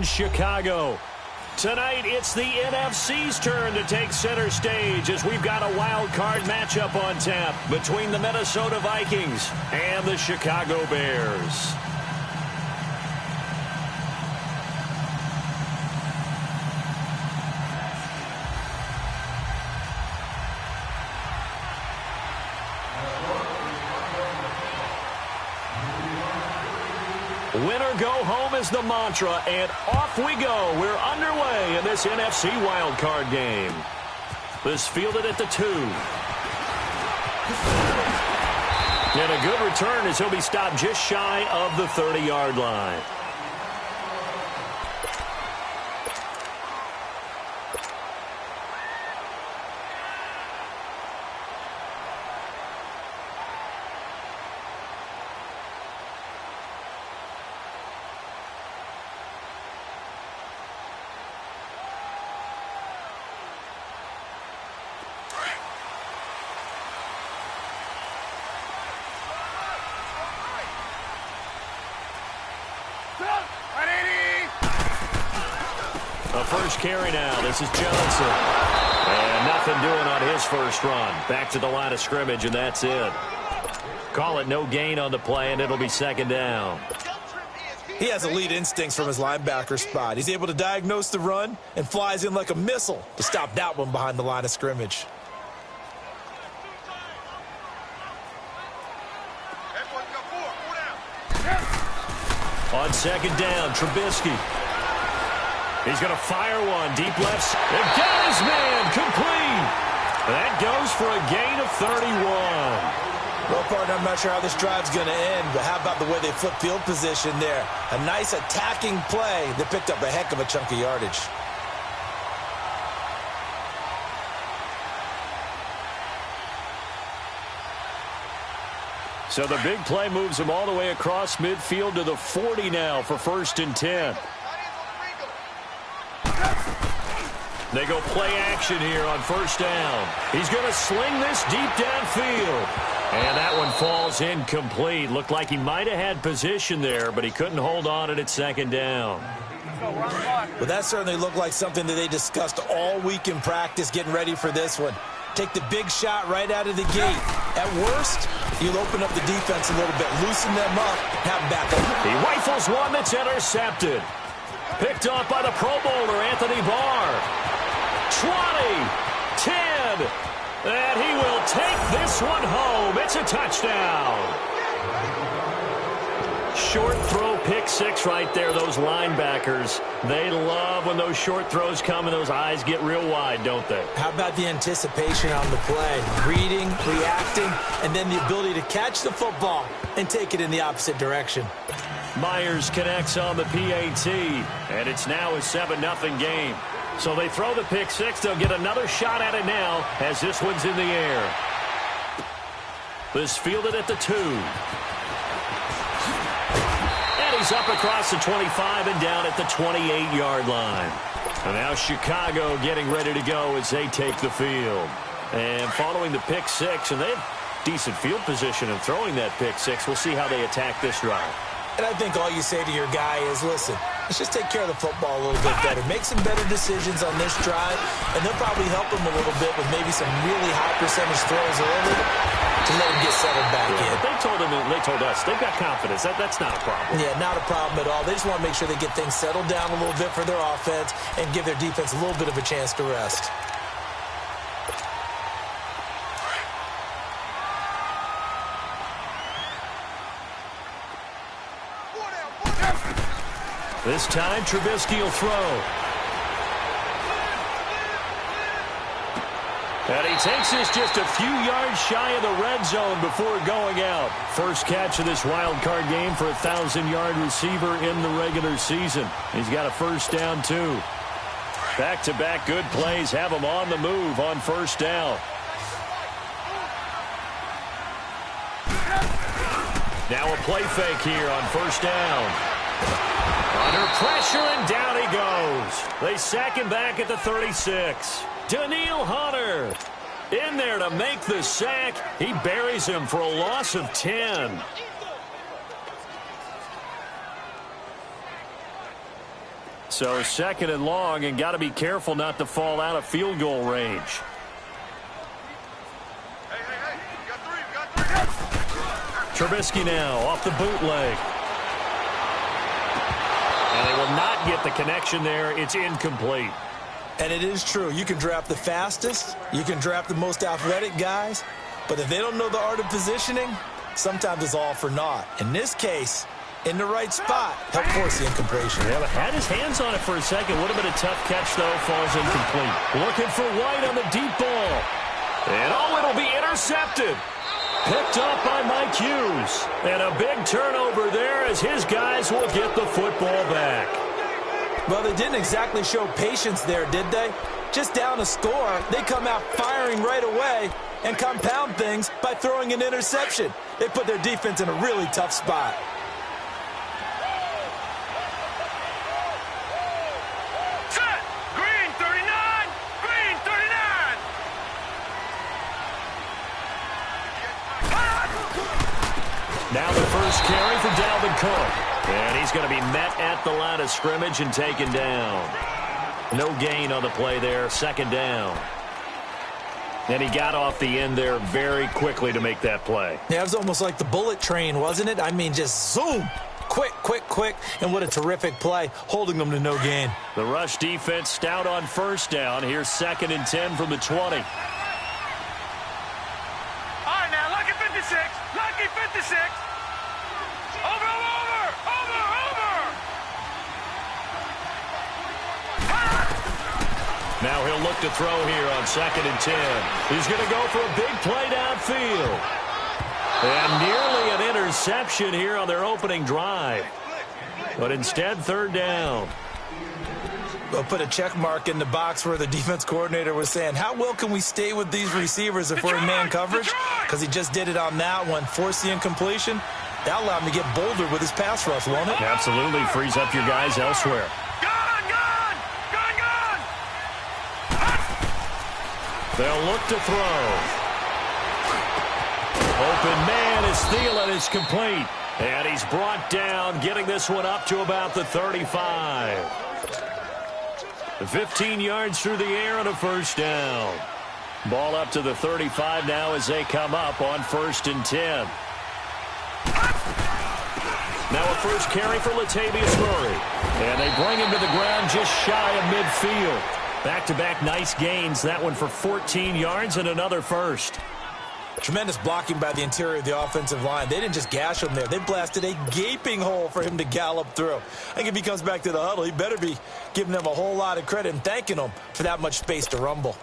in Chicago. Tonight, it's the NFC's turn to take center stage as we've got a wild card matchup on tap between the Minnesota Vikings and the Chicago Bears. Win or go home is the mantra, and off we go. We're underway in this NFC wildcard game. This fielded at the 2. And a good return as he'll be stopped just shy of the 30-yard line. A first carry now. This is Johnson. And nothing doing on his first run. Back to the line of scrimmage, and that's it. Call it no gain on the play, and it'll be second down. He has elite instincts from his linebacker spot. He's able to diagnose the run and flies in like a missile to stop that one behind the line of scrimmage. On second down, Trubisky. He's going to fire one deep left. And got his man complete. That goes for a gain of 31. Well, partner, I'm not sure how this drive's going to end, but how about the way they flip field position there? A nice attacking play that picked up a heck of a chunk of yardage. So the big play moves him all the way across midfield to the 40 now for 1st and 10. They go play action here on 1st down. He's going to sling this deep downfield. And that one falls incomplete. Looked like he might have had position there, but he couldn't hold on at 2nd down. Well, that certainly looked like something that they discussed all week in practice getting ready for this one. Take the big shot right out of the gate. At worst, you'll open up the defense a little bit, loosen them up, have back up. He rifles one that's intercepted. Picked off by the Pro Bowler, Anthony Barr. 20, 10, and he will take this one home. It's a touchdown. Short throw, pick 6 right there. Those linebackers, they love when those short throws come and those eyes get real wide, don't they? How about the anticipation on the play? Reading, reacting, and then the ability to catch the football and take it in the opposite direction. Myers connects on the PAT, and it's now a 7-0 game. So they throw the pick 6. They'll get another shot at it now as this one's in the air. This fielded at the 2. And he's up across the 25 and down at the 28-yard line. And now Chicago getting ready to go as they take the field. And following the pick 6, and they have decent field position in throwing that pick 6. We'll see how they attack this drive. And I think all you say to your guy is, listen, let's just take care of the football a little bit better. Make some better decisions on this drive, and they'll probably help him a little bit with maybe some really high percentage throws early to let him get settled back in. They told us they've got confidence. That's not a problem. Yeah, not a problem at all. They just want to make sure they get things settled down a little bit for their offense and give their defense a little bit of a chance to rest. This time, Trubisky will throw. And he takes this just a few yards shy of the red zone before going out. First catch of this wild card game for a 1,000-yard receiver in the regular season. He's got a 1st down, too. Back-to-back good plays have him on the move on 1st down. Now a play fake here on 1st down. Under pressure, and down he goes. They sack him back at the 36. Daniil Hunter in there to make the sack. He buries him for a loss of 10. So second and long, and got to be careful not to fall out of field goal range. Hey, we got three. Trubisky now off the bootleg. And they will not get the connection there. It's incomplete. And it is true. You can draft the fastest. You can draft the most athletic guys. But if they don't know the art of positioning, sometimes it's all for naught. In this case, in the right spot, help force the incompletion. Yeah, but had his hands on it for a second. Would have been a tough catch, though. Falls incomplete. Looking for White on the deep ball. And, it'll be intercepted. Picked up by Mike Hughes. And a big turnover there as his guys will get the football back. Well, they didn't exactly show patience there, did they? Just down a score, they come out firing right away and compound things by throwing an interception. They put their defense in a really tough spot. Set! Green 39! Green 39! Now the first carry for Dalvin Cook. And he's going to be met at the line of scrimmage and taken down. No gain on the play there, second down. And he got off the end there very quickly to make that play. Yeah, it was almost like the bullet train, wasn't it? I mean, just zoom. Quick, quick, quick. And what a terrific play, holding them to no gain. The rush defense stout on first down. Here's 2nd and 10 from the 20. All right, now, lucky 56. Lucky 56. Over. Now he'll look to throw here on 2nd and 10. He's going to go for a big play downfield. And nearly an interception here on their opening drive. But instead, 3rd down. We'll put a check mark in the box where the defense coordinator was saying, how well can we stay with these receivers if we're in man coverage? Because he just did it on that one. Force the incompletion. That allowed him to get bolder with his pass rush, won't it? Absolutely. Frees up your guys elsewhere. They'll look to throw. Open man is Thielen is complete. And he's brought down, getting this one up to about the 35. 15 yards through the air on a first down. Ball up to the 35 now as they come up on 1st and 10. Now a first carry for Latavius Murray. And they bring him to the ground just shy of midfield. Back-to-back nice gains. That one for 14 yards and another first. Tremendous blocking by the interior of the offensive line. They didn't just gash him there. They blasted a gaping hole for him to gallop through. I think if he comes back to the huddle, he better be giving them a whole lot of credit and thanking them for that much space to rumble.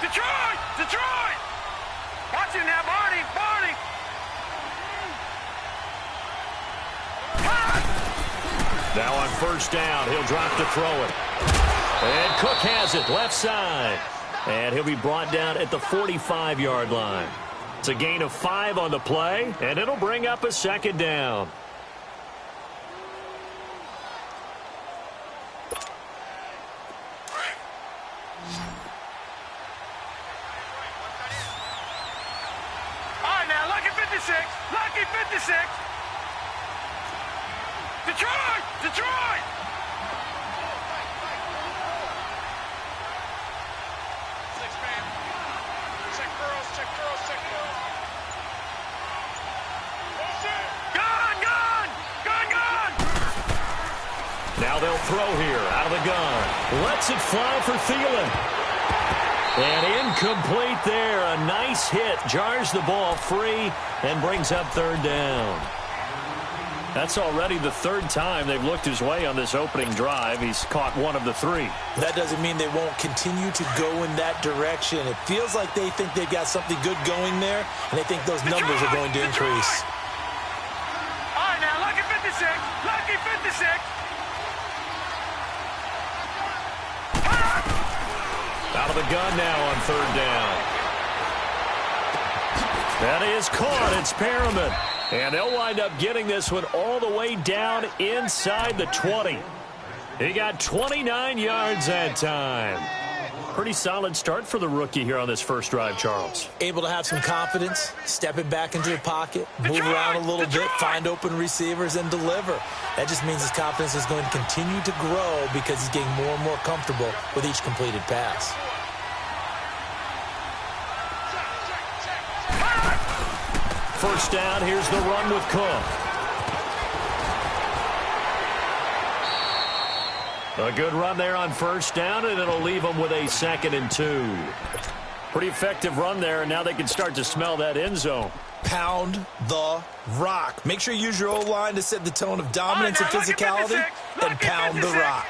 Detroit! Watch him now, Barney! Now on first down, he'll drop to throw it. And Cook has it, left side. And he'll be brought down at the 45-yard line. It's a gain of 5 on the play, and it'll bring up a 2nd down. All right, now, lucky 56. Lucky 56. Detroit! Six man. Check girls. Gun! Now they'll throw here out of the gun. Lets it fly for Thielen. And incomplete there. A nice hit. Jars the ball free and brings up 3rd down. That's already the 3rd time they've looked his way on this opening drive. He's caught 1 of the 3. That doesn't mean they won't continue to go in that direction. It feels like they think they've got something good going there, and they think those numbers are going to increase. All right, now, lucky 56. Lucky 56. Out of the gun now on 3rd down. That is caught. It's Perriman. And they'll wind up getting this one all the way down inside the 20. He got 29 yards that time. Pretty solid start for the rookie here on this first drive, Charles. Able to have some confidence, stepping back into the pocket, move around a little bit, find open receivers, and deliver. That just means his confidence is going to continue to grow because he's getting more and more comfortable with each completed pass. First down, here's the run with Cook. A good run there on first down, and it'll leave them with a 2nd and 2. Pretty effective run there, and now they can start to smell that end zone. Pound the rock. Make sure you use your O-line to set the tone of dominance and physicality, and pound the rock.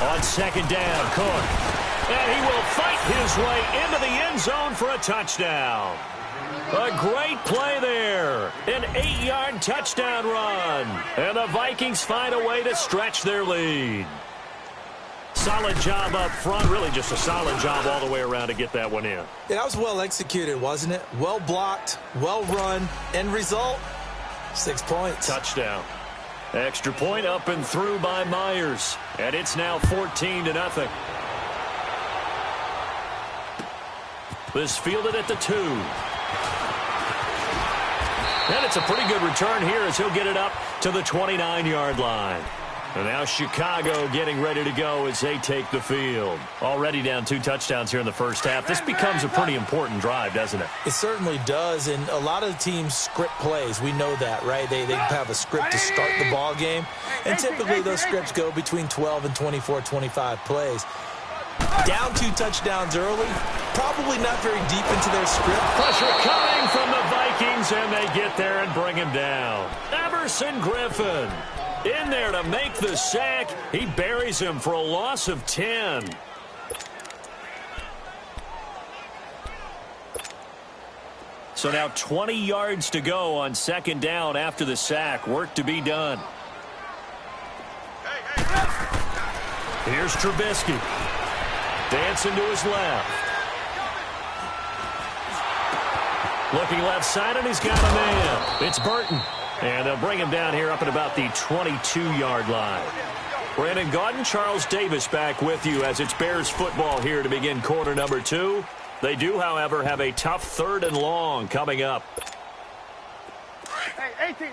On 2nd down, Cook. And he will fight his way into the end zone for a touchdown. A great play there. An 8-yard touchdown run. And the Vikings find a way to stretch their lead. Solid job up front. Really just a solid job all the way around to get that one in. Yeah, that was well executed, wasn't it? Well blocked, well run. End result, 6 points. Touchdown. Extra point up and through by Myers. And it's now 14-0. This fielded at the 2. And it's a pretty good return here as he'll get it up to the 29-yard line. And now Chicago getting ready to go as they take the field. Already down 2 touchdowns here in the first half. This becomes a pretty important drive, doesn't it? It certainly does, and a lot of the teams script plays. We know that, right? They have a script to start the ball game, and typically those scripts go between 12 and 24, 25 plays. Down 2 touchdowns early, probably not very deep into their script. Pressure coming from the Vikings, and they get there and bring him down. Everson Griffin in there to make the sack. He buries him for a loss of 10. So now 20 yards to go on 2nd down after the sack. Work to be done. Here's Trubisky. Dancing to his left. Looking left side, and he's got a man. It's Burton. And they'll bring him down here up at about the 22-yard line. Brandon Gaudin, Charles Davis back with you as it's Bears football here to begin quarter number 2. They do, however, have a tough 3rd and long coming up. Hey, 18.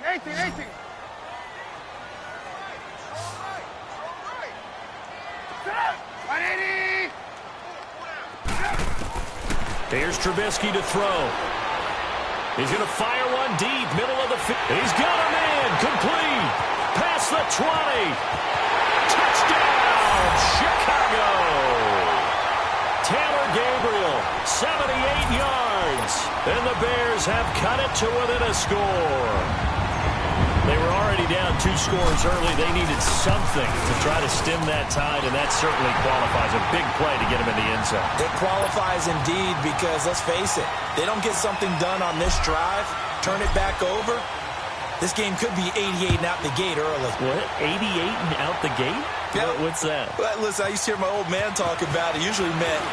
Here's Trubisky to throw. He's going to fire one deep, middle of the field. He's got him in, complete. Past the 20. Touchdown, Chicago. Taylor Gabriel, 78 yards. And the Bears have cut it to within a score. They were already down 2 scores early. They needed something to try to stem that tide, and that certainly qualifies. A big play to get him in the end zone. It qualifies indeed because, let's face it, they don't get something done on this drive, turn it back over, this game could be 88 and out the gate early. What? 88 and out the gate? Yeah. What's that? Well, listen, I used to hear my old man talk about it. Usually meant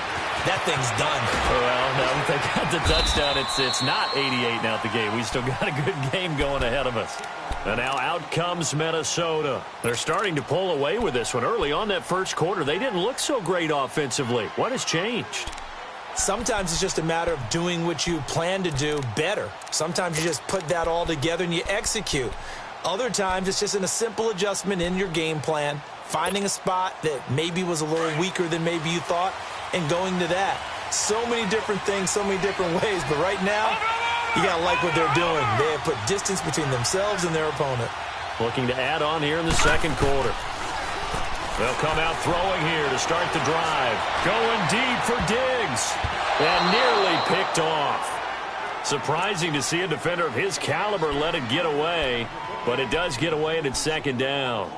that thing's done. Well, now that they got the touchdown, it's not 88 and out the gate. We still got a good game going ahead of us. And now out comes Minnesota. They're starting to pull away with this one. Early on that first quarter, they didn't look so great offensively. What has changed? Sometimes it's just a matter of doing what you plan to do better. Sometimes you just put that all together and you execute. Other times it's just in a simple adjustment in your game plan, finding a spot that maybe was a little weaker than maybe you thought, and going to that. So many different things, so many different ways, but right now, you got to like what they're doing. They have put distance between themselves and their opponent. Looking to add on here in the second quarter. They'll come out throwing here to start the drive. Going deep for Diggs. And nearly picked off. Surprising to see a defender of his caliber let it get away. But it does get away, and it's 2nd down.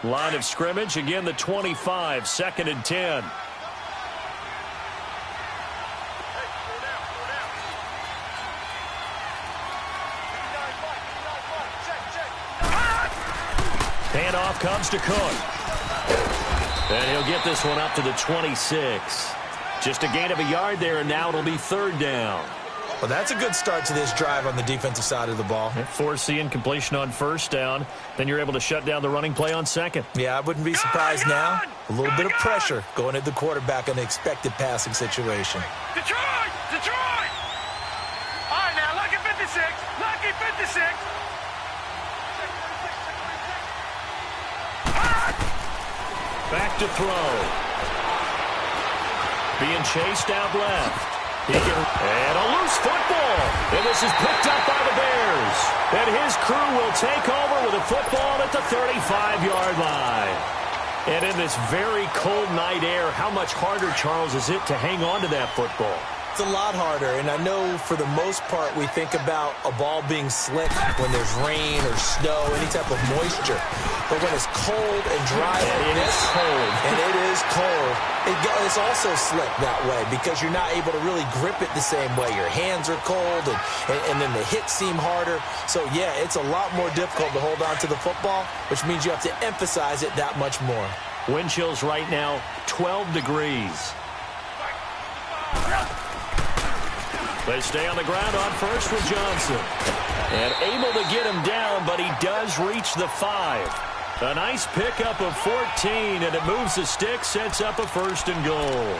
Line of scrimmage, again the 25, 2nd and 10. Handoff comes to Cook. And he'll get this one up to the 26. Just a gain of a yard there, and now it'll be 3rd down. Well, that's a good start to this drive on the defensive side of the ball. Force the incompletion on 1st down. Then you're able to shut down the running play on 2nd. Yeah, I wouldn't be surprised now. A little bit of pressure going at the quarterback in the expected passing situation. Detroit! Detroit! All right, now, lucky 56. Lucky 56. Back to throw. Being chased out left. And a loose football. And this is picked up by the Bears. And his crew will take over with a football at the 35-yard line. And in this very cold night air, how much harder, Charles, is it to hang on to that football? It's a lot harder, and I know for the most part we think about a ball being slick when there's rain or snow, any type of moisture. But when it's cold and dry like this, it's also slick that way because you're not able to really grip it the same way. Your hands are cold, and then the hits seem harder. So, yeah, it's a lot more difficult to hold on to the football, which means you have to emphasize it that much more. Wind chills right now, 12 degrees. They stay on the ground on first with Johnson. And able to get him down, but he does reach the 5. A nice pickup of 14, and it moves the stick, sets up a 1st and goal.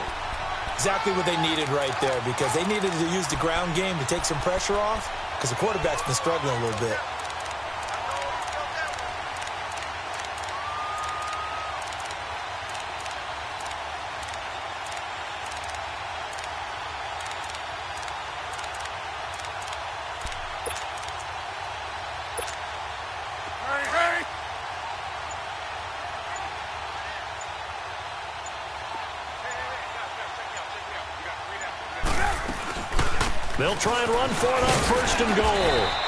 Exactly what they needed right there because they needed to use the ground game to take some pressure off because the quarterback's been struggling a little bit. They'll try and run for it on 1st and goal.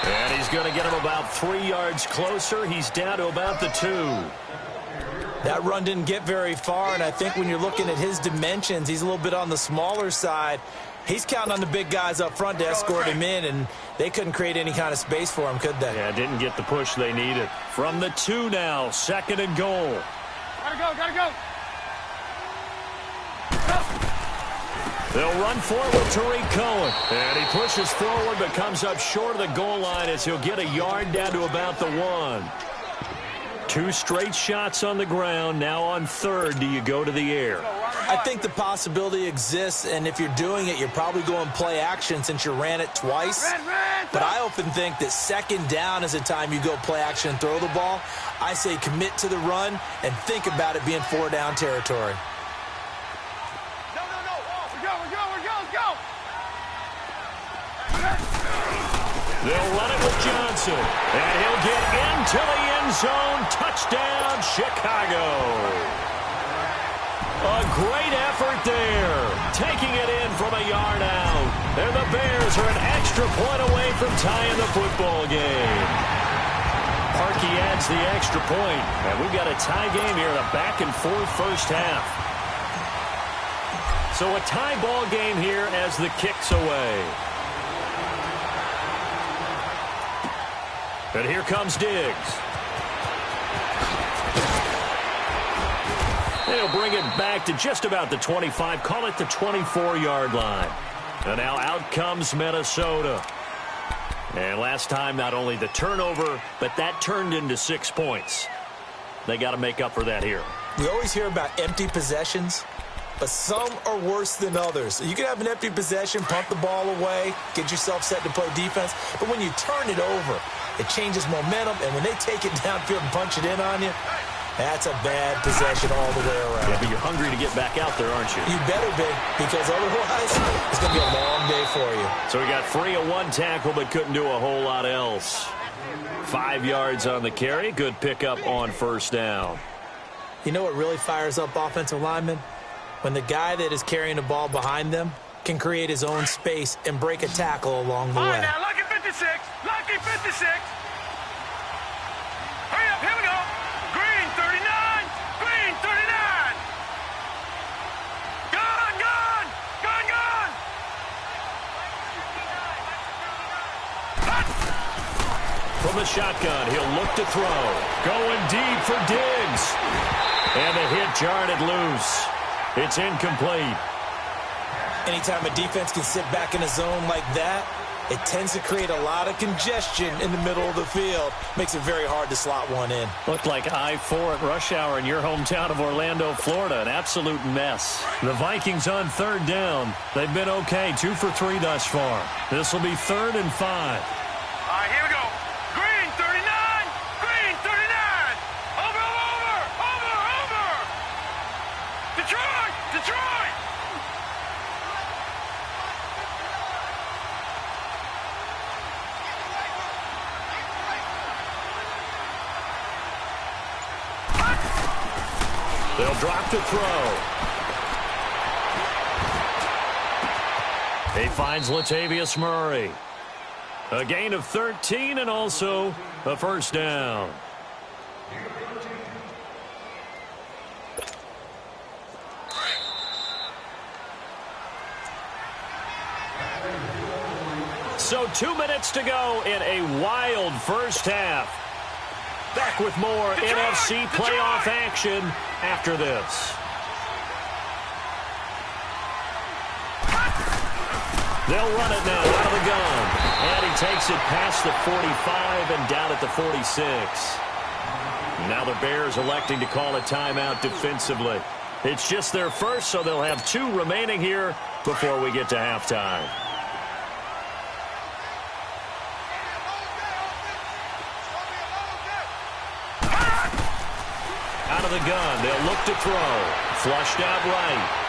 And he's going to get him about 3 yards closer. He's down to about the 2. That run didn't get very far, and I think when you're looking at his dimensions, he's a little bit on the smaller side. He's counting on the big guys up front to escort him in, and they couldn't create any kind of space for him, could they? Yeah, didn't get the push they needed. From the 2 now, 2nd and goal. Gotta go, gotta go. They'll run forward with Tariq Cohen. And he pushes forward but comes up short of the goal line as he'll get a yard down to about the 1. 2 straight shots on the ground. Now on 3rd, do you go to the air? I think the possibility exists, and if you're doing it, you're probably going play action since you ran it twice. But I often think that 2nd down is the time you go play action and throw the ball. I say commit to the run and think about it being 4-down territory. They'll run it with Johnson. And he'll get into the end zone. Touchdown, Chicago. A great effort there. Taking it in from a yard out. And the Bears are an extra point away from tying the football game. Parkey adds the extra point. And we've got a tie game here in a back-and-forth first half. So a tie ball game here as the kick's away. And here comes Diggs. They'll bring it back to just about the 25. Call it the 24-yard line. And now out comes Minnesota. And last time, not only the turnover, but that turned into 6 points. They got to make up for that here. We always hear about empty possessions, but some are worse than others. You can have an empty possession, pump the ball away, get yourself set to play defense, but when you turn it over, it changes momentum, and when they take it downfield and punch it in on you, that's a bad possession all the way around. Yeah, but you're hungry to get back out there, aren't you? You better be, because otherwise it's going to be a long day for you. So we got 3 of 1 tackle, but couldn't do a whole lot else. 5 yards on the carry. Good pickup on 1st down. You know what really fires up offensive linemen? When the guy that is carrying the ball behind them can create his own space and break a tackle along the way. All right, now, lucky 56. Lucky 56. Hurry up, here we go. Green 39. Green 39. Gone, gone. Gone, gone. From the shotgun, he'll look to throw. Going deep for Diggs. And the hit jarred it loose. It's incomplete. Anytime a defense can sit back in a zone like that, it tends to create a lot of congestion in the middle of the field. Makes it very hard to slot one in. Looked like I-4 at rush hour in your hometown of Orlando, Florida. An absolute mess. The Vikings on third down. They've been okay, 2 for 3 thus far. This will be 3rd and 5. All right, here we go. Green 39. Green 39. Over. Detroit. They'll drop to throw. He finds Latavius Murray. A gain of 13 and also a first down. So 2 minutes to go in a wild first half. Back with more NFC playoff action after this. They'll run it now out of the gun. And he takes it past the 45 and down at the 46. Now the Bears electing to call a timeout defensively. It's just their first, so they'll have 2 remaining here before we get to halftime. Out of the gun, they'll look to throw. Flushed out right.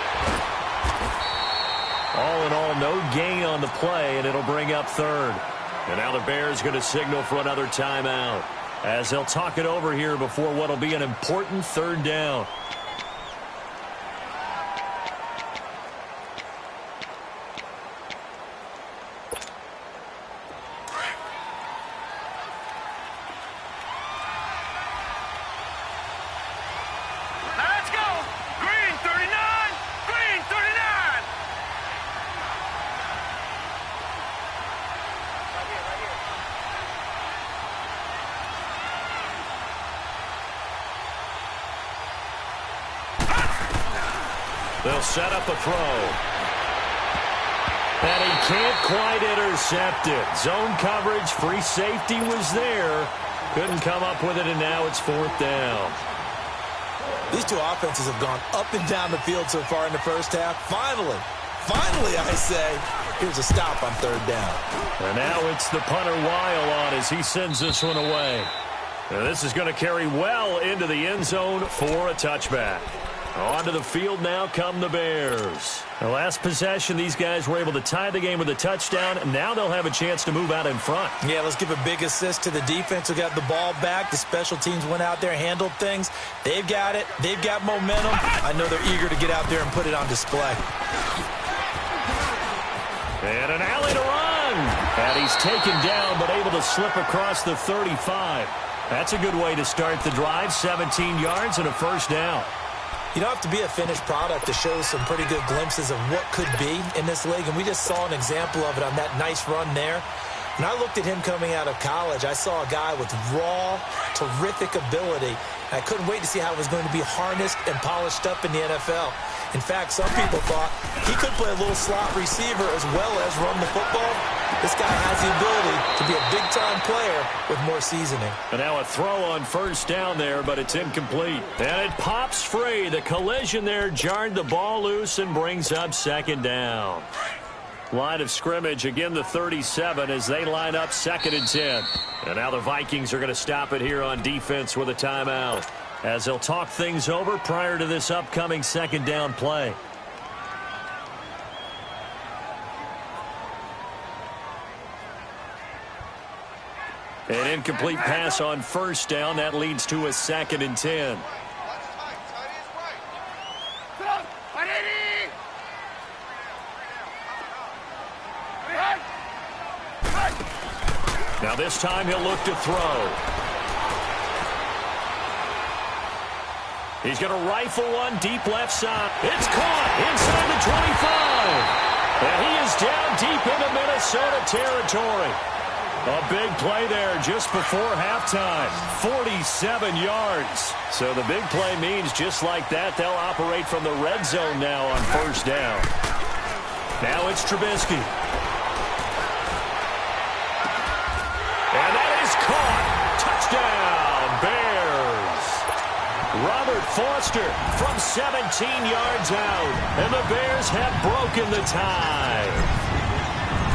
All in all, no gain on the play, and it'll bring up 3rd. And now the Bears going to signal for another timeout as they'll talk it over here before what will be an important 3rd down. They'll set up a throw. And he can't quite intercept it. Zone coverage, free safety was there. Couldn't come up with it, and now it's 4th down. These 2 offenses have gone up and down the field so far in the first half. Finally, I say, here's a stop on 3rd down. And now it's the punter Weil on as he sends this one away. Now this is going to carry well into the end zone for a touchback. Onto the field now come the Bears. The last possession, these guys were able to tie the game with a touchdown, and now they'll have a chance to move out in front. Yeah, let's give a big assist to the defense who got the ball back. The special teams went out there, handled things. They've got it. They've got momentum. I know they're eager to get out there and put it on display. And an alley to run. And he's taken down, but able to slip across the 35. That's a good way to start the drive. 17 yards and a first down. You don't have to be a finished product to show some pretty good glimpses of what could be in this league, and we just saw an example of it on that nice run there. When I looked at him coming out of college, I saw a guy with raw, terrific ability. I couldn't wait to see how it was going to be harnessed and polished up in the NFL. In fact, some people thought he could play a little slot receiver as well as run the football. This guy has the ability to be a big-time player with more seasoning. And now a throw on first down there, but it's incomplete. And it pops free. The collision there jarred the ball loose and brings up 2nd down. Line of scrimmage, again the 37 as they line up 2nd and 10. And now the Vikings are going to stop it here on defense with a timeout as they'll talk things over prior to this upcoming 2nd down play. An incomplete pass on first down. That leads to a 2nd and 10. Now this time he'll look to throw. He's going to rifle one deep left side. It's caught inside the 25. And he is down deep into Minnesota territory. A big play there just before halftime. 47 yards. So the big play means just like that, they'll operate from the red zone now on first down. Now it's Trubisky. And that is caught. Touchdown, Bears. Robert Foster from 17 yards out. And the Bears have broken the tie.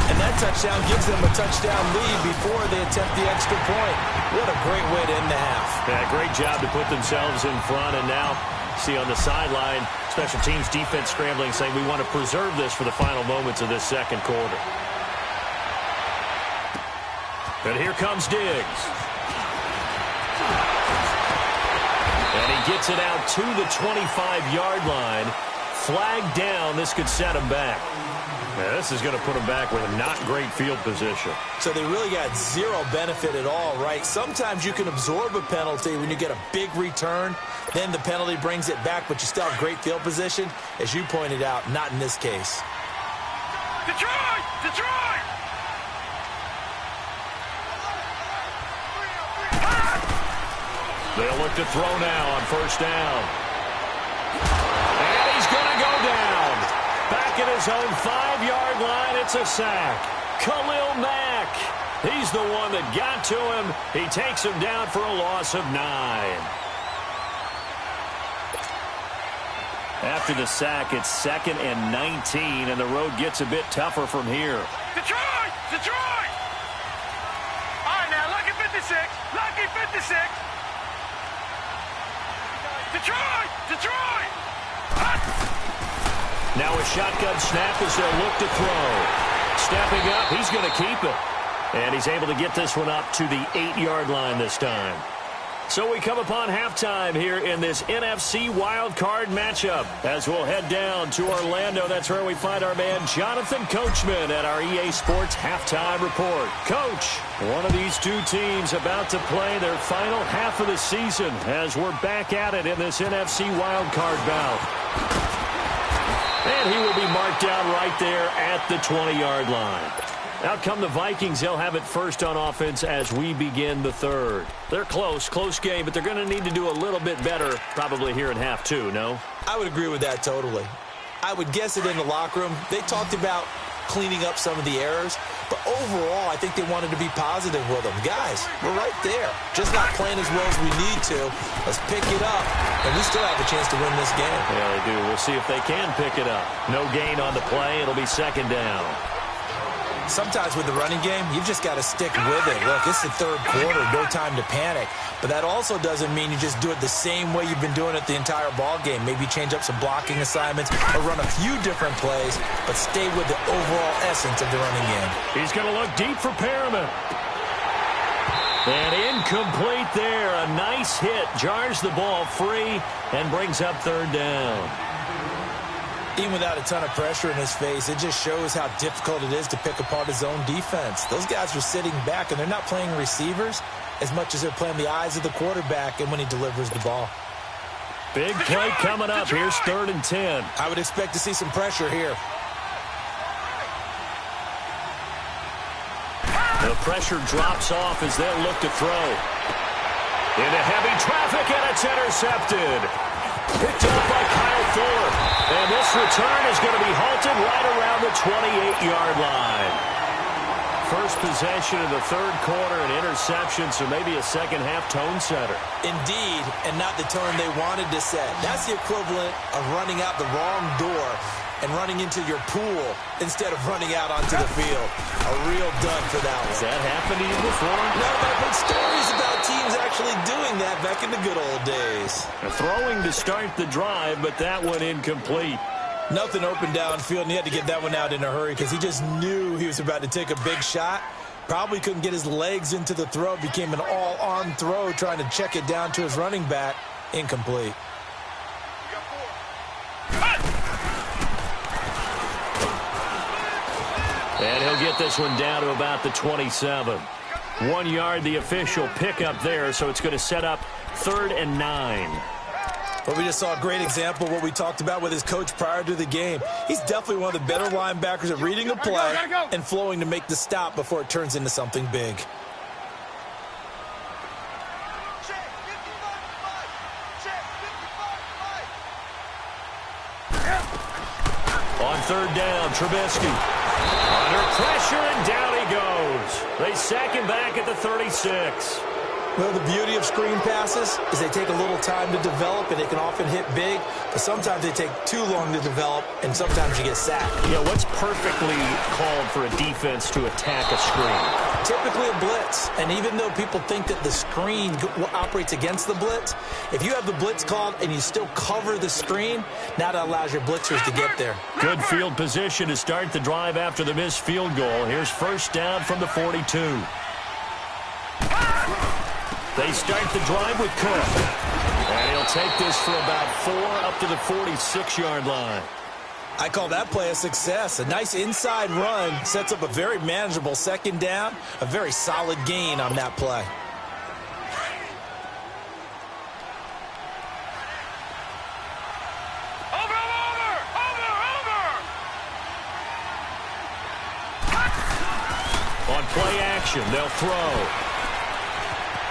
And that touchdown gives them a touchdown lead before they attempt the extra point. What a great way to end the half. Yeah, great job to put themselves in front. And now, see on the sideline, special teams defense scrambling, saying we want to preserve this for the final moments of this second quarter. And here comes Diggs. And he gets it out to the 25-yard line. Flagged down. This could set him back. Yeah, this is going to put them back with a not great field position. So they really got zero benefit at all, right? Sometimes you can absorb a penalty when you get a big return. Then the penalty brings it back, but you still have great field position. As you pointed out, not in this case. Detroit! Detroit! They'll look to throw now on first down. And he's going to go down. Back at his own 5-yard line, it's a sack. Khalil Mack. He's the one that got to him. He takes him down for a loss of 9. After the sack, it's 2nd and 19, and the road gets a bit tougher from here. Detroit! Detroit! All right, now, lucky 56. Lucky 56. Detroit! Detroit! Now a shotgun snap as they'll look to throw. Stepping up, he's going to keep it. And he's able to get this one up to the 8-yard line this time. So we come upon halftime here in this NFC Wildcard matchup. As we'll head down to Orlando, that's where we find our man Jonathan Coachman at our EA Sports Halftime Report. Coach, one of these two teams about to play their final half of the season as we're back at it in this NFC Wildcard bout. And he will be marked down right there at the 20-yard line. Out come the Vikings. They'll have it first on offense as we begin the third. They're close game, but they're going to need to do a little bit better probably here in half two, no? I would agree with that totally. I would guess it in the locker room. They talked about cleaning up some of the errors, but overall, I think they wanted to be positive with them. Guys, we're right there. Just not playing as well as we need to. Let's pick it up, and we still have a chance to win this game. Yeah, they do. We'll see if they can pick it up. No gain on the play. It'll be 2nd down. Sometimes with the running game, you've just got to stick with it. Look, it's the third quarter, no time to panic. But that also doesn't mean you just do it the same way you've been doing it the entire ball game. Maybe change up some blocking assignments or run a few different plays, but stay with the overall essence of the running game. He's going to look deep for Perriman. And incomplete there. A nice hit. Jars the ball free and brings up 3rd down. Even without a ton of pressure in his face, it just shows how difficult it is to pick apart his own defense. Those guys are sitting back, and they're not playing receivers as much as they're playing the eyes of the quarterback and when he delivers the ball. Big play coming up. Here's 3rd and 10. I would expect to see some pressure here. The pressure drops off as they'll look to throw. Into heavy traffic, and it's intercepted. Picked up by Kyle Fuller. And this return is going to be halted right around the 28-yard line. First possession of the third quarter, an interception, so maybe a second-half tone setter. Indeed, and not the tone they wanted to set. That's the equivalent of running out the wrong door and running into your pool instead of running out onto the field. A real dud for that one. Has that happened to you before? No, but I've heard stories about teams actually doing that back in the good old days. Throwing to start the drive, but that one incomplete. Nothing open downfield, and he had to get that one out in a hurry because he just knew he was about to take a big shot. Probably couldn't get his legs into the throw. Became an all-arm throw trying to check it down to his running back. Incomplete. And he'll get this one down to about the 27. 1 yard, the official pickup there, so it's going to set up 3rd and 9. Well, we just saw a great example of what we talked about with his coach prior to the game. He's definitely one of the better linebackers at reading a play and flowing to make the stop before it turns into something big. On third down, Trubisky. Under pressure, and down he goes. They sack him back at the 36. Well, the beauty of screen passes is they take a little time to develop, and they can often hit big, but sometimes they take too long to develop, and sometimes you get sacked. Yeah, what's perfectly called for a defense to attack a screen? Typically a blitz, and even though people think that the screen operates against the blitz, if you have the blitz called and you still cover the screen, now that allows your blitzers to get there. Good field position to start the drive after the missed field goal. Here's first down from the 42. They start the drive with Cook. And he'll take this for about 4 up to the 46-yard line. I call that play a success. A nice inside run sets up a very manageable second down, a very solid gain on that play. On play action, they'll throw.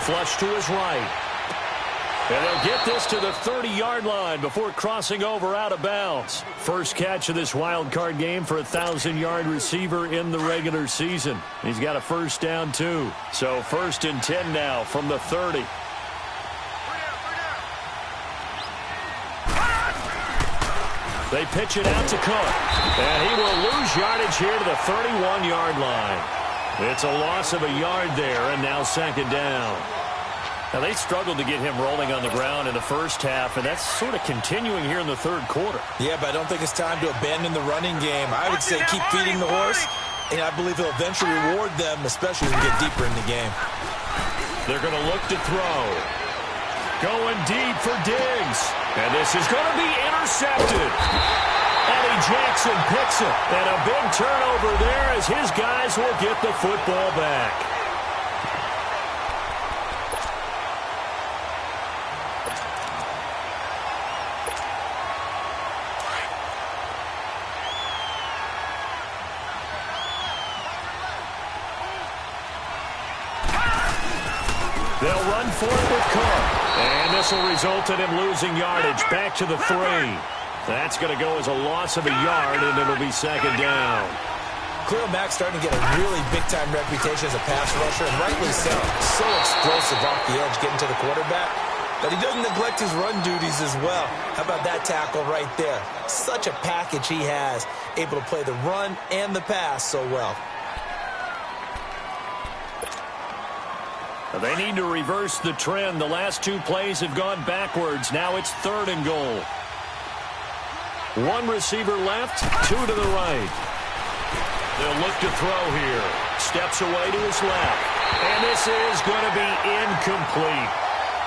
Flush to his right. And they'll get this to the 30-yard line before crossing over out of bounds. First catch of this wild card game for a 1,000-yard receiver in the regular season. He's got a first down, too. So 1st and 10 now from the 30. They pitch it out to Cook. And he will lose yardage here to the 31-yard line. It's a loss of a yard there, and now second down. Now, they struggled to get him rolling on the ground in the first half, and that's sort of continuing here in the third quarter. Yeah, but I don't think it's time to abandon the running game. I would say keep feeding the horse, and I believe he'll eventually reward them, especially as we get deeper in the game. They're going to look to throw. Going deep for Diggs. And this is going to be intercepted. Eddie Jackson picks it. And a big turnover there as his guys will get the football back. They'll run for it with Cook. And this will result in him losing yardage back to the 3. That's going to go as a loss of a yard, and it'll be second down. Khalil Mack's starting to get a really big-time reputation as a pass rusher, and rightly so. So explosive off the edge getting to the quarterback. But he doesn't neglect his run duties as well. How about that tackle right there? Such a package he has, able to play the run and the pass so well. They need to reverse the trend. The last 2 plays have gone backwards. Now it's 3rd and goal. 1 receiver left, 2 to the right. They'll look to throw here. Steps away to his left. And this is going to be incomplete.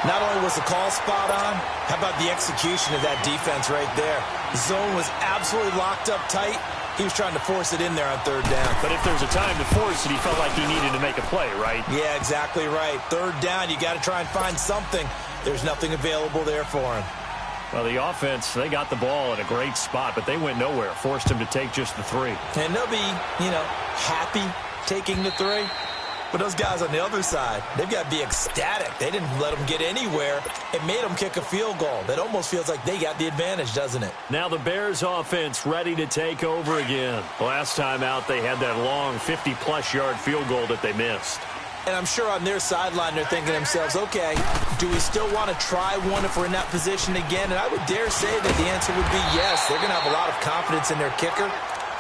Not only was the call spot on, how about the execution of that defense right there? The zone was absolutely locked up tight. He was trying to force it in there on 3rd down. But if there's a time to force it, he felt like he needed to make a play, right? Yeah, exactly right. 3rd down, you got to try and find something. There's nothing available there for him. Well, the offense, they got the ball in a great spot, but they went nowhere. Forced him to take just the 3. And they'll be, happy taking the 3. But those guys on the other side, they've got to be ecstatic. They didn't let them get anywhere. It made them kick a field goal. That almost feels like they got the advantage, doesn't it? Now the Bears offense ready to take over again. Last time out, they had that long 50-plus yard field goal that they missed. And I'm sure on their sideline they're thinking to themselves, okay, do we still want to try one if we're in that position again? And I would dare say that the answer would be yes. They're going to have a lot of confidence in their kicker.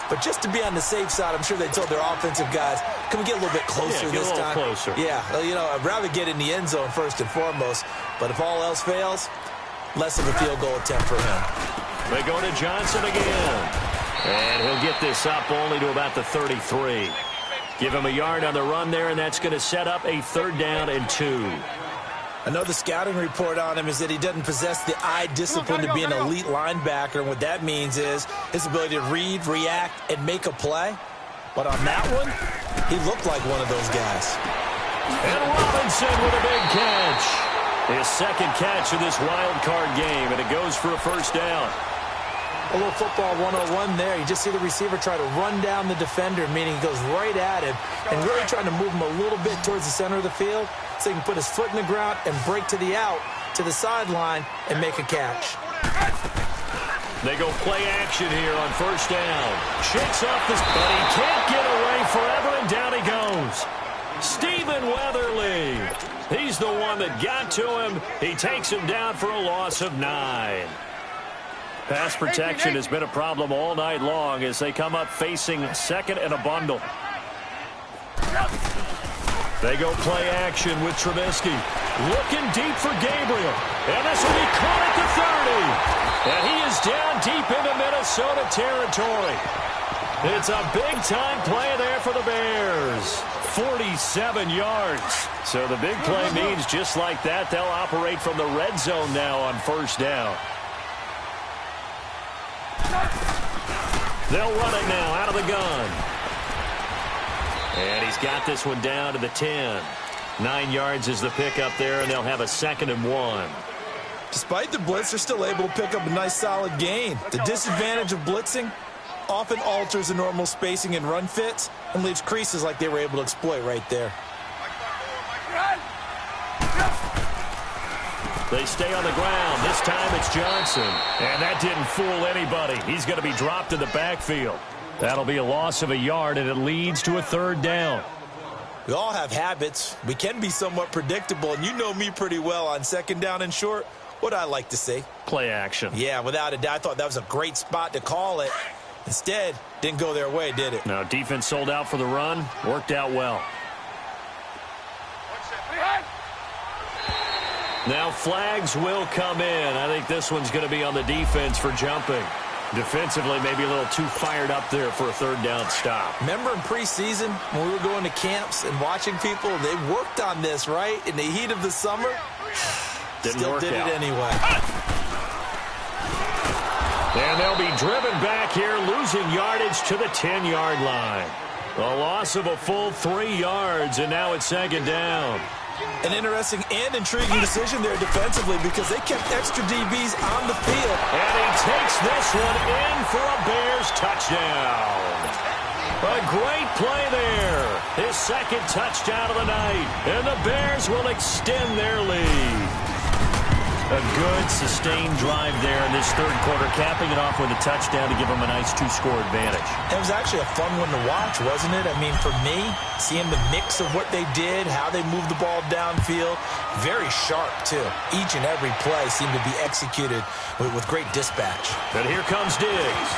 But just to be on the safe side, I'm sure they told their offensive guys, can we get a little bit closer this time? Closer. Yeah, I'd rather get in the end zone first and foremost. But if all else fails, less of a field goal attempt for him. They go to Johnson again. And he'll get this up only to about the 33. Give him a yard on the run there, and that's going to set up a 3rd down and 2. Another scouting report on him is that he doesn't possess the eye discipline to be an elite linebacker. And what that means is his ability to read, react, and make a play. But on that one, he looked like one of those guys. And Robinson with a big catch. His second catch of this wild card game, and it goes for a first down. A little football 101 there. You just see the receiver try to run down the defender, meaning he goes right at him and really trying to move him a little bit towards the center of the field so he can put his foot in the ground and break to the out, to the sideline, and make a catch. They go play action here on first down. Shakes off this, but he can't get away forever, and down he goes. Stephen Weatherly. He's the one that got to him. He takes him down for a loss of 9. Pass protection has been a problem all night long as they come up facing second and a bundle. They go play action with Trubisky. Looking deep for Gabriel. And this will be caught at the 30. And he is down deep into Minnesota territory. It's a big-time play there for the Bears. 47 yards. So the big play means just like that, they'll operate from the red zone now on first down. They'll run it now out of the gun. And he's got this one down to the 10. 9 yards is the pickup there, and they'll have a 2nd and 1. Despite the blitz, they're still able to pick up a nice solid gain. The disadvantage of blitzing often alters the normal spacing and run fits and leaves creases like they were able to exploit right there. They stay on the ground. This time it's Johnson. And that didn't fool anybody. He's going to be dropped in the backfield. That'll be a loss of a yard, and it leads to a 3rd down. We all have habits. We can be somewhat predictable, and you know me pretty well on 2nd down and short. What I like to say? Play action. Yeah, without a doubt. I thought that was a great spot to call it. Instead, didn't go their way, did it? No, defense sold out for the run. Worked out well. Now flags will come in. I think this one's going to be on the defense for jumping. Defensively, maybe a little too fired up there for a 3rd down stop. Remember in preseason when we were going to camps and watching people, they worked on this, right? In the heat of the summer, still did it anyway. And they'll be driven back here, losing yardage to the 10-yard line. A loss of a full 3 yards, and now it's 2nd down. An interesting and intriguing decision there defensively because they kept extra DBs on the field. And he takes this one in for a Bears touchdown. A great play there. His 2nd touchdown of the night. And the Bears will extend their lead. A good, sustained drive there in this 3rd quarter, capping it off with a touchdown to give them a nice 2-score advantage. It was actually a fun one to watch, wasn't it? I mean, for me, seeing the mix of what they did, how they moved the ball downfield, very sharp, too. Each and every play seemed to be executed with great dispatch. And here comes Diggs.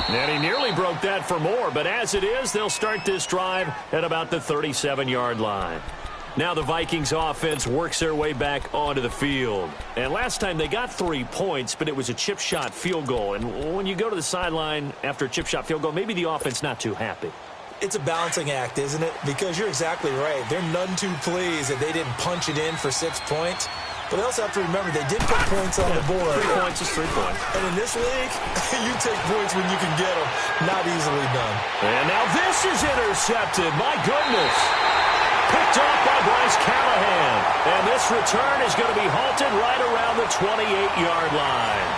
And he nearly broke that for more, but as it is, they'll start this drive at about the 37-yard line. Now the Vikings offense works their way back onto the field. And last time they got 3 points, but it was a chip shot field goal. And when you go to the sideline after a chip shot field goal, maybe the offense not too happy. It's a balancing act, isn't it? Because you're exactly right. They're none too pleased that they didn't punch it in for 6 points. But they also have to remember they did put points on the board. 3 points is 3 points. And in this league, you take points when you can get them. Not easily done. And now this is intercepted. My goodness. Picked off by Bryce Callahan. And this return is going to be halted right around the 28-yard line.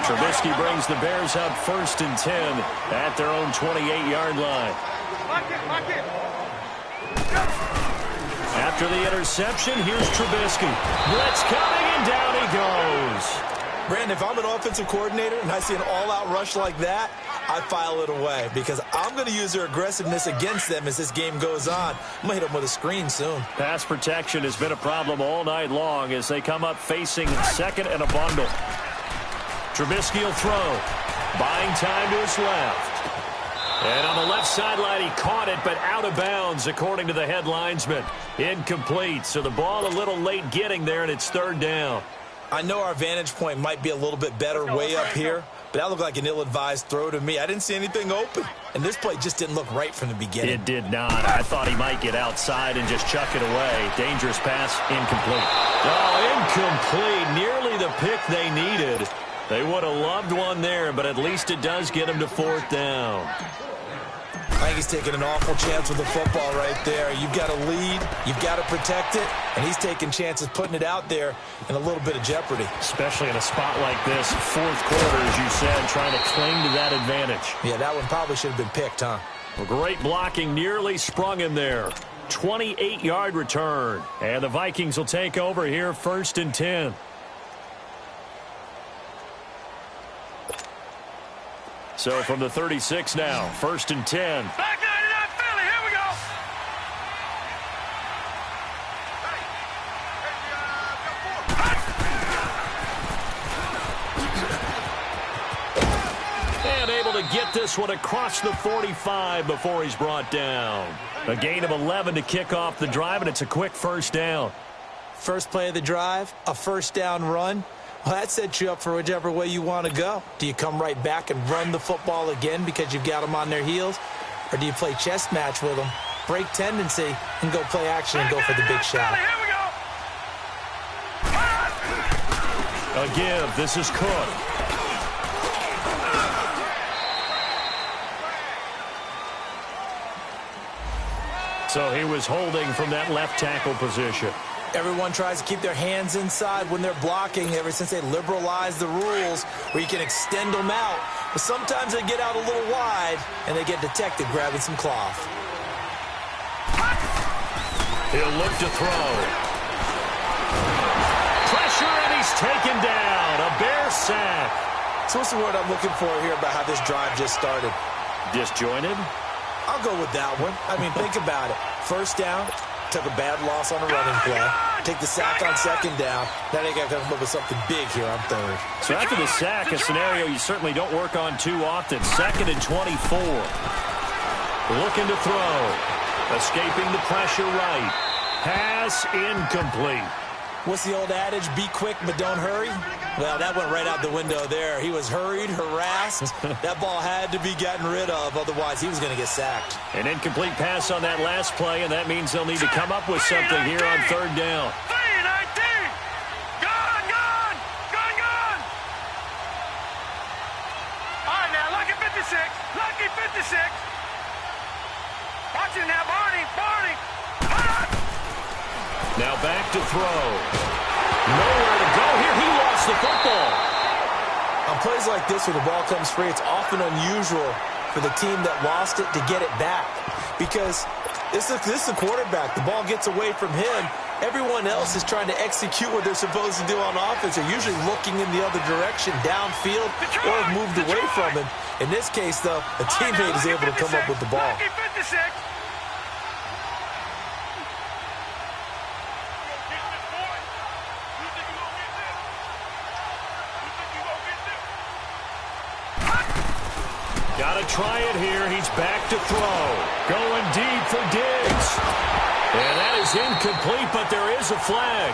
Trubisky brings the Bears up 1st and 10 at their own 28-yard line. After the interception, here's Trubisky. Blitz coming, and down he goes. Brandon, if I'm an offensive coordinator and I see an all-out rush like that, I file it away because I'm going to use their aggressiveness against them as this game goes on. I'm going to hit them with a screen soon. Pass protection has been a problem all night long as they come up facing 2nd and a bundle. Trubisky will throw. Buying time to his left. And on the left sideline, he caught it, but out of bounds, according to the head linesman. Incomplete, so the ball a little late getting there, and it's 3rd down. I know our vantage point might be a little bit better way up here, but that looked like an ill-advised throw to me. I didn't see anything open, and this play just didn't look right from the beginning. It did not. I thought he might get outside and just chuck it away. Dangerous pass, incomplete. Oh, incomplete. Nearly the pick they needed. They would have loved one there, but at least it does get him to 4th down. I think he's taking an awful chance with the football right there. You've got to lead, you've got to protect it, and he's taking chances putting it out there in a little bit of jeopardy. Especially in a spot like this, 4th quarter, as you said, trying to cling to that advantage. Yeah, that one probably should have been picked, huh? Well, great blocking, nearly sprung him there. 28-yard return, and the Vikings will take over here 1st and 10. So from the 36 now, 1st and 10. Back 99 Philly, here we go. And able to get this one across the 45 before he's brought down. A gain of 11 to kick off the drive, and it's a quick 1st down. First play of the drive, a 1st down run. Well, that sets you up for whichever way you want to go. Do you come right back and run the football again because you've got them on their heels? Or do you play chess match with them, break tendency, and go play action and go for the big shot? Here we go. A give. This is Cook. So he was holding from that left tackle position. Everyone tries to keep their hands inside when they're blocking ever since they liberalized the rules where you can extend them out. But sometimes they get out a little wide and they get detected grabbing some cloth. He'll look to throw. Pressure, and he's taken down. A Bear sack. So what's the word I'm looking for here about how this drive just started? Disjointed? I'll go with that one. I mean, think about it. 1st down. Took a bad loss on a running play. Take the sack on 2nd down. Now they got to come up with something big here on 3rd. So after the sack, a scenario you certainly don't work on too often. 2nd and 24. Looking to throw. Escaping the pressure right. Pass incomplete. What's the old adage? Be quick, but don't hurry? Well, that went right out the window there. He was hurried, harassed. That ball had to be gotten rid of. Otherwise, he was going to get sacked. An incomplete pass on that last play, and that means they'll need to come up with something here on 3rd down. 3-19. Gone, gone. Gone, gone. All right, now, lucky 56. Lucky 56. Watch it now, Barney. Barney. Now back to throw. Nowhere to go here. He lost the football. On plays like this where the ball comes free, it's often unusual for the team that lost it to get it back. Because this is the quarterback. The ball gets away from him. Everyone else is trying to execute what they're supposed to do on offense. They're usually looking in the other direction, downfield, or have moved away from him. In this case, though, a teammate is able to come up with the ball. Lucky 56. Got to try it here. He's back to throw. Going deep for Diggs. And that is incomplete, but there is a flag.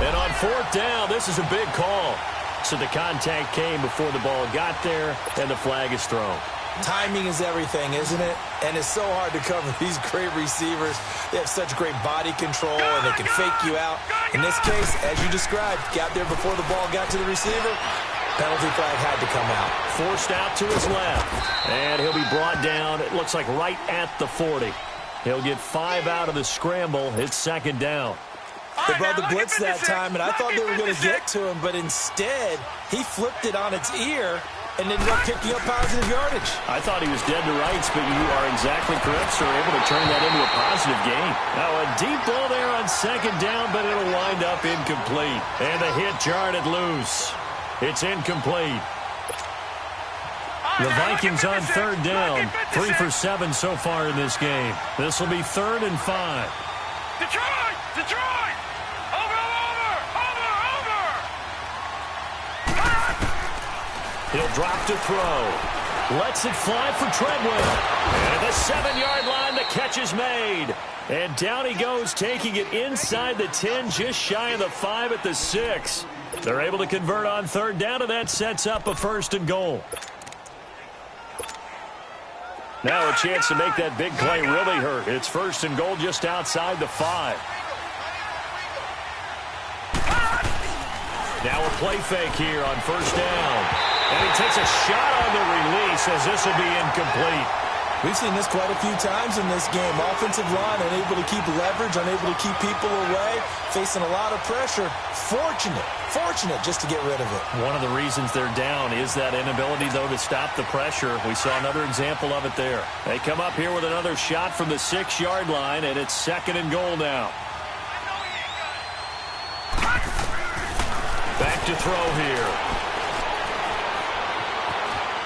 And on 4th down, this is a big call. So the contact came before the ball got there, and the flag is thrown. Timing is everything, isn't it? And it's so hard to cover these great receivers. They have such great body control, and they can fake you out. In this case, as you described, got there before the ball got to the receiver. Penalty flag had to come out. Forced out to his left. And he'll be brought down, it looks like right at the 40. He'll get 5 out of the scramble. It's 2nd down. They brought the blitz that time, and I thought they were going to get to him, but instead, he flipped it on its ear and ended up picking up positive yardage. I thought he was dead to rights, but you are exactly correct, sir. Able to turn that into a positive gain. Now a deep ball there on 2nd down, but it'll wind up incomplete. And the hit jarred it loose. It's incomplete. The Vikings on 3rd down. 3 for 7 so far in this game. This will be 3rd and 5. Detroit! Detroit! Over! He'll drop to throw. Lets it fly for Treadwell. And at the 7-yard line, the catch is made. And down he goes, taking it inside the 10, just shy of the 5 at the 6. They're able to convert on 3rd down, and that sets up a 1st and goal. Now a chance to make that big play really hurt. It's 1st and goal just outside the 5. Now a play fake here on first down. And he takes a shot on the release as this will be incomplete. We've seen this quite a few times in this game. Offensive line unable to keep leverage, unable to keep people away, facing a lot of pressure. Fortunate just to get rid of it. One of the reasons they're down is that inability, though, to stop the pressure. We saw another example of it there. They come up here with another shot from the 6-yard line, and it's 2nd and goal now. Back to throw here.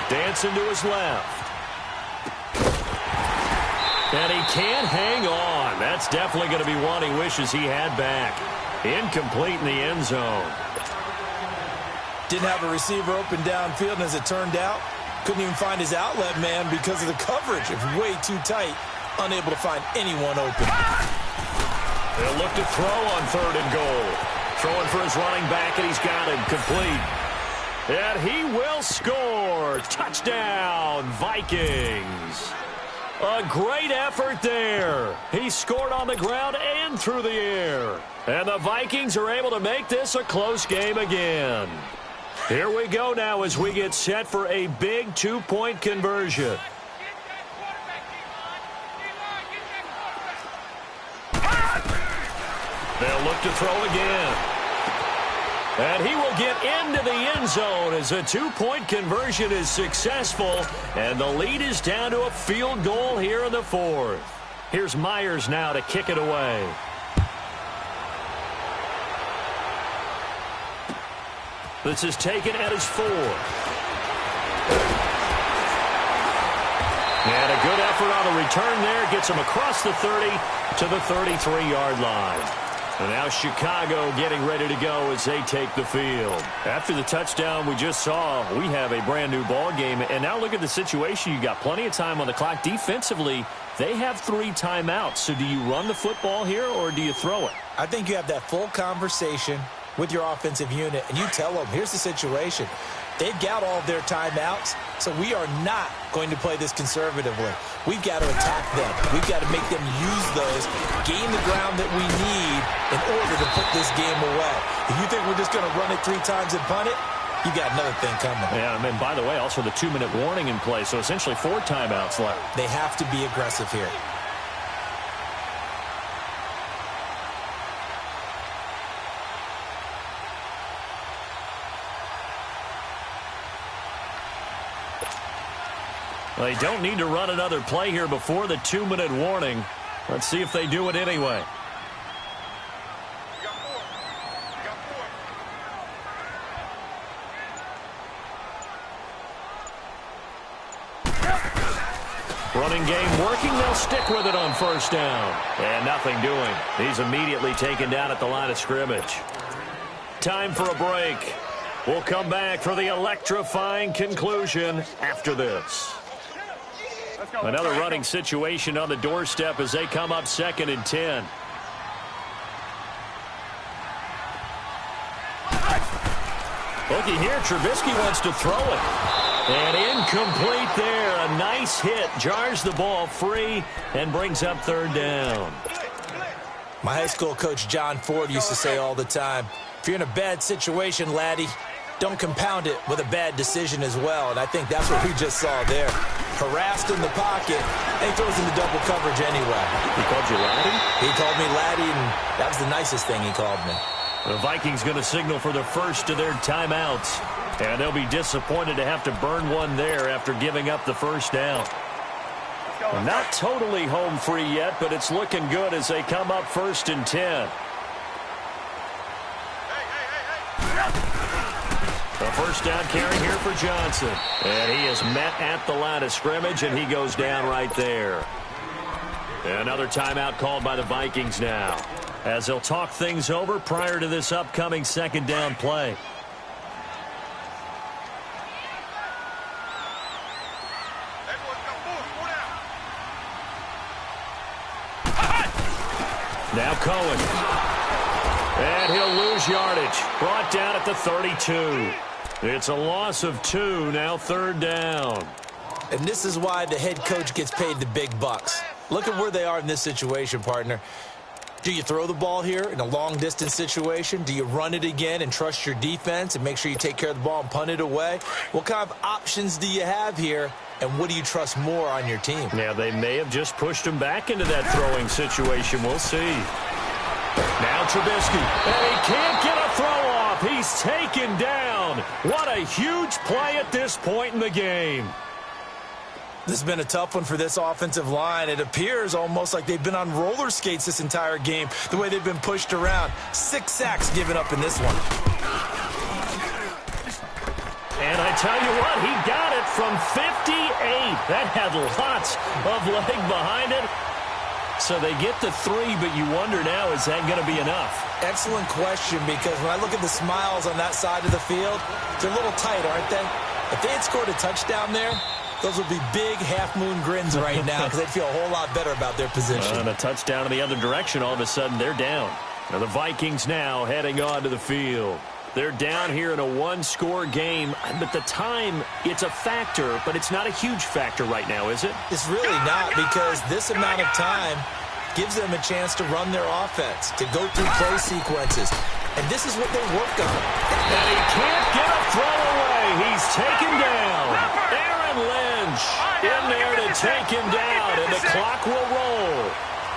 Dancing to his left. And he can't hang on. That's definitely going to be one he wishes he had back. Incomplete in the end zone. Didn't have a receiver open downfield, and as it turned out, couldn't even find his outlet man because of the coverage. It was way too tight. Unable to find anyone open. They'll look to throw on 3rd and goal. Throwing for his running back, and he's got him complete. And he will score. Touchdown, Vikings. A great effort there. He scored on the ground and through the air. And the Vikings are able to make this a close game again. Here we go now as we get set for a big 2-point conversion. They'll look to throw again. And he will get into the end zone as a 2-point conversion is successful. And the lead is down to a field goal here in the 4th. Here's Myers now to kick it away. This is taken at his 4th. And a good effort on the return there. Gets him across the 30 to the 33-yard line. And now Chicago getting ready to go as they take the field. After the touchdown we just saw, we have a brand new ball game. And now look at the situation. You got plenty of time on the clock. Defensively, they have 3 timeouts. So do you run the football here or do you throw it? I think you have that full conversation with your offensive unit, and you tell them, here's the situation. They've got all of their timeouts, so we are not going to play this conservatively. We've got to attack them. We've got to make them use those, gain the ground that we need in order to put this game away. If you think we're just going to run it 3 times and punt it, you got another thing coming. Yeah, and by the way, also the 2-minute warning in play, so essentially 4 timeouts left. They have to be aggressive here. They don't need to run another play here before the 2-minute warning. Let's see if they do it anyway. Running game working. They'll stick with it on first down. And nothing doing. He's immediately taken down at the line of scrimmage. Time for a break. We'll come back for the electrifying conclusion after this. Another running situation on the doorstep as they come up 2nd and 10. Looky here, Trubisky wants to throw it. And incomplete there. A nice hit. Jars the ball free and brings up 3rd down. My high school coach John Ford used to say all the time, if you're in a bad situation, laddie, don't compound it with a bad decision as well. And I think that's what we just saw there. Harassed in the pocket, and he throws into double coverage anyway. He called you laddie? He called me laddie, and that was the nicest thing he called me. The Vikings going to signal for the first of their timeouts. And they'll be disappointed to have to burn one there after giving up the first down. Not totally home free yet, but it's looking good as they come up 1st and 10. The first down carry here for Johnson. And he is met at the line of scrimmage, and he goes down right there. Another timeout called by the Vikings now, as they'll talk things over prior to this upcoming 2nd down play. Now Cohen. And he'll lose yardage. Brought down at the 32. It's a loss of 2, now 3rd down. And this is why the head coach gets paid the big bucks. Look at where they are in this situation, partner. Do you throw the ball here in a long-distance situation? Do you run it again and trust your defense and make sure you take care of the ball and punt it away? What kind of options do you have here, and what do you trust more on your team? Yeah, they may have just pushed him back into that throwing situation. We'll see. Now Trubisky, and he can't get a throw off. He's taken down. What a huge play at this point in the game. This has been a tough one for this offensive line. It appears almost like they've been on roller skates this entire game, the way they've been pushed around. 6 sacks given up in this one. And I tell you what, he got it from 58. That had lots of leg behind it. So they get the 3, but you wonder now, is that going to be enough? Excellent question, because when I look at the smiles on that side of the field, they're a little tight, aren't they? If they had scored a touchdown there, those would be big half-moon grins right now because they'd feel a whole lot better about their position. And a touchdown in the other direction, all of a sudden they're down. Now the Vikings now heading onto the field. They're down here in a one-score game, but the time, it's a factor, but it's not a huge factor right now, is it? It's really not, because this amount of time gives them a chance to run their offense, to go through play sequences. And this is what they worked on. And he can't get a throw away. He's taken down. Aaron Lynch in there to take him down, and the clock will roll.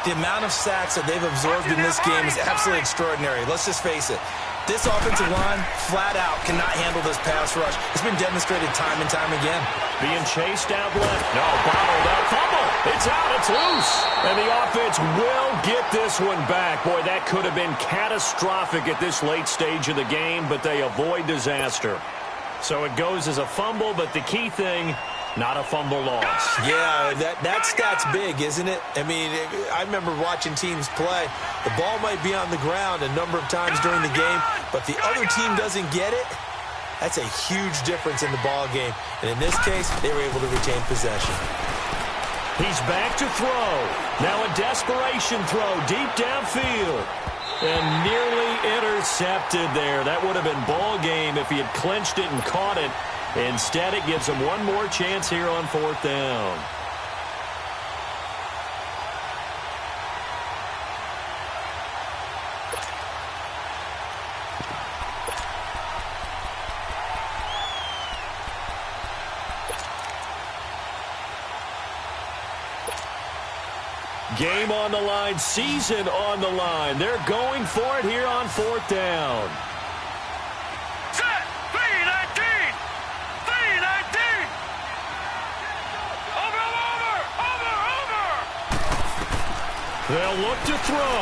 The amount of sacks that they've absorbed in this game is absolutely extraordinary. Let's just face it. This offensive line, flat out, cannot handle this pass rush. It's been demonstrated time and time again. Being chased out left. No, bottled up. Fumble. It's out. It's loose. And the offense will get this one back. Boy, that could have been catastrophic at this late stage of the game, but they avoid disaster. So it goes as a fumble, but the key thing, not a fumble loss. Yeah, that stat's big, isn't it? I mean, I remember watching teams play. The ball might be on the ground a number of times during the game, but the other team doesn't get it. That's a huge difference in the ball game. And in this case, they were able to retain possession. He's back to throw. Now a desperation throw deep downfield. And nearly intercepted there. That would have been ball game if he had clinched it and caught it. Instead, it gives him one more chance here on 4th down. Game on the line, season on the line. They're going for it here on 4th down. Set, 3-19. 3-19. Over. They'll look to throw.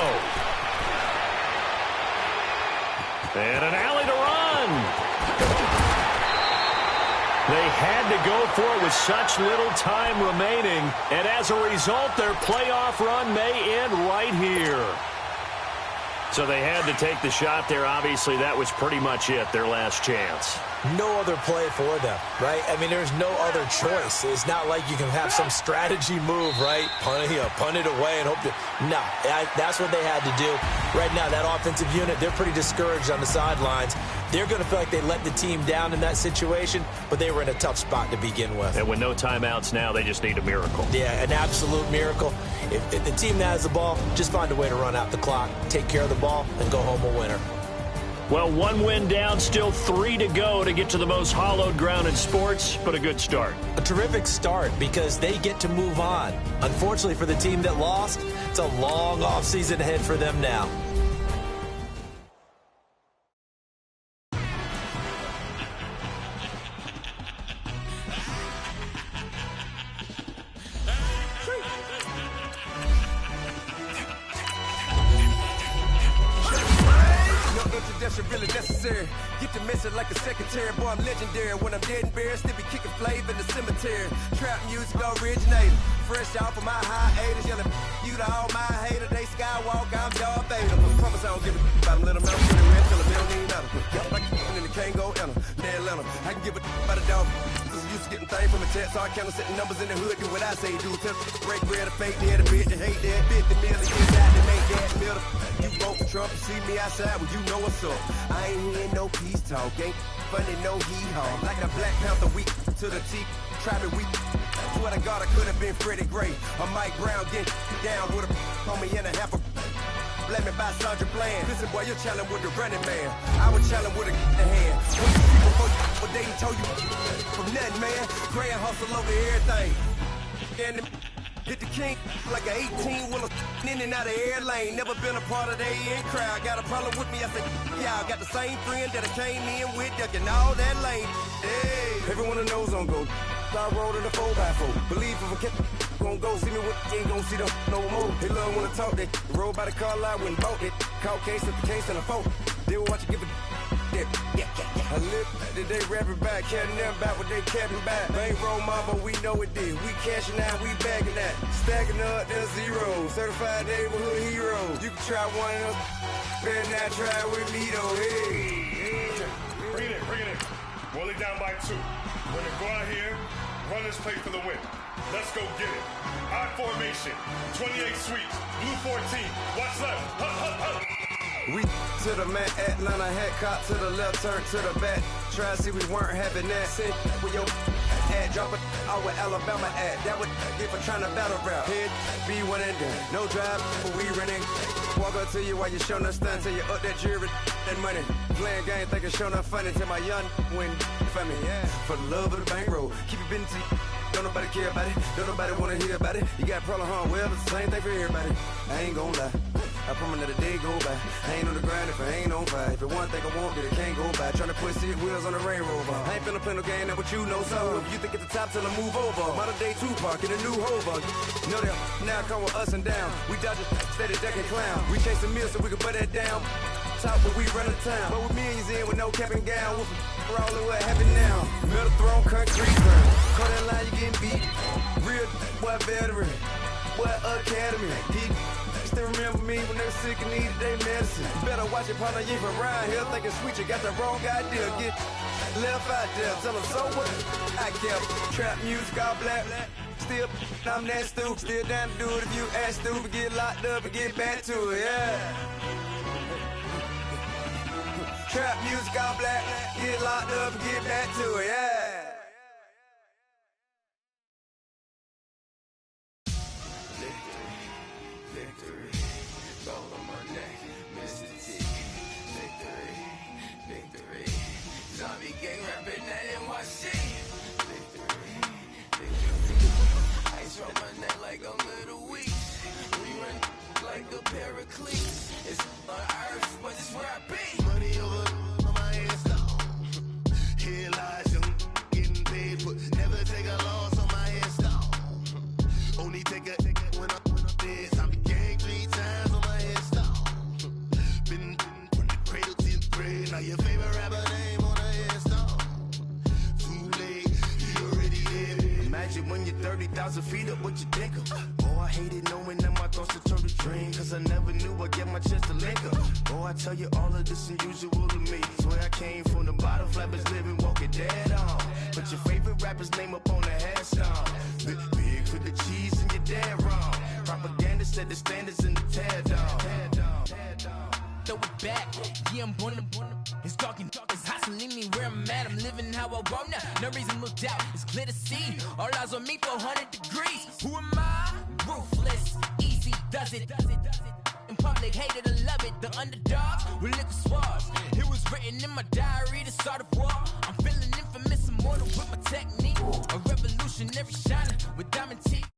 And an alley to run. They had to go for it with such little time remaining, and as a result, their playoff run may end right here. So they had to take the shot there. Obviously, that was pretty much it, their last chance. No other play for them, right? I mean, there's no other choice. It's not like you can have some strategy move, right? Punt it away and hope to... No, that's what they had to do. Right now, that offensive unit, they're pretty discouraged on the sidelines. They're going to feel like they let the team down in that situation, but they were in a tough spot to begin with. And with no timeouts now, they just need a miracle. Yeah, an absolute miracle. If the team that has the ball, just find a way to run out the clock, take care of the ball, and go home a winner. Well, 1 win down, still 3 to go to get to the most hallowed ground in sports, but a good start. A terrific start because they get to move on. Unfortunately for the team that lost, it's a long offseason ahead for them now. Really necessary. Get the message like a secretary. Boy, I'm legendary. When I'm dead and buried, still be kicking flavor in the cemetery. Trap music originator. Fresh off of my hiatus. Yelling you to all my haters. They skywalk, I'm Darth Vader. Promise I don't give a about them. Let them know. Get it red till the middle need nothing. Like and they can't go enter. Dead Atlanta. I can give a about a dog. Used to getting things from a text. So I count setting numbers in the hood. Do what I say. Do test. Break bread, a fake dead, a bitch, and hate that. 50 million years out to make that middle. You vote for Trump, you see me outside, well, you know what's up. I ain't hearing no peace talk, ain't funny, no hee-haw. Like a Black Panther weak to the teeth, try me weak. Swear to God, I could have been Freddie Gray or Mike Brown getting down with a homie and a half a blame it by Sandra Bland. Listen, boy, you're challenged with the running man. I was challenged with a hand. What you see before you, what they told you from nothing, man. Grand hustle over everything. And hit the king like an 18-wheeler in and out of air lane. Never been a part of the in crowd. Got a problem with me, I said, y'all got the same friend that I came in with, ducking all that lane. Hey, everyone knows on go. I roll to the 4x4. Believe if I kept gon' go, see me with ain't gon' see them no more. They love wanna talk, they roll by the car lot when bought it. Call case at the case and a phone. They will watch you give a yeah. I live that they rapping back, caring them back what they capping back. Bankroll mama, we know it did. We cashing out, we bagging that. Stacking up the zeros, certified neighborhood heroes. You can try one of them, better not try with me though. Hey. Bring it in. Roll it down by 2. We're gonna go out here, run this play for the win. Let's go get it. I formation, 28 sweeps, blue 14. Watch left. Hup. We to the man, Atlanta hat cop to the left, turn to the back. Try to see we weren't having that. Sit with your ad, drop it out with Alabama ad. That would get for trying to battle rap. Head, be one and done. No drive, but we running. Walk up to you while you showing us stun till you up that jewelry, that money. Playing game, thinking showing up funny till my young win for me. Yeah, for the love of the bankroll. Keep it busy. Don't nobody care about it. Don't nobody wanna hear about it. You got problem, huh? Well, it's the same thing for everybody. I ain't gon' lie. I promise that a day go by. I ain't on the grind if I ain't on fire. If it one thing I want, then it can't go by. Tryna put 6 wheels on the Range Rover. I ain't finna play no game, that what you know. So if you think at the top, tell them move over. Modern day Tupac in a new Hova. Know that now come with us and down. We dodge it, steady ducking clown. We chasing meals so we can put that down. Top, but we run the town. But with millions in with no cap and gown. We're all in what happened now. Metal throne, concrete burn. Call that line, you getting beat. Real boy veteran. Boy academy. He still remember me when they were sick and needed their medicine. Better watch it, partner, you ain't from around here thinking sweet, you got the wrong idea. Get left out there, tell them so what? I kept trap music all black. Still, I'm that stupid. Still down to do it if you act stupid. Get locked up and get back to it, yeah. Trap music all black. Get locked up and get back to it, yeah. It's on earth, but it's where I be. Money over on my headstone. Here lies young, getting paid, but never take a loss on my headstone. Only take a when I'm dead. I be gang 3 times on my headstone. Been from the cradle to the grave. Now your favorite rapper name on a headstone. Too late, he already dead. Imagine when you're 30,000 feet up, what you think of? Oh, I hated knowing that my thoughts would turn to dream. Cause I never knew I'd get my chance to link up. Oh, I tell you all of this unusual to me. Swear I came from the bottom, flappers living, walking dead on. Put your favorite rapper's name up on the headstone. Big for the cheese and you're dead wrong. Propaganda set the standards in the tear down. Throw it back, yeah, I'm born to it's talking, it's hustling me where I'm at. I'm living how I want now. No reason to doubt, it's clear to see. All eyes on me, 400 degrees. Who am I? Ruthless, easy, does it. In public, hated or love it. The underdogs with liquor swabs. It was written in my diary to start a war. I'm feeling infamous, immortal with my technique. A revolutionary shiner with diamond teeth.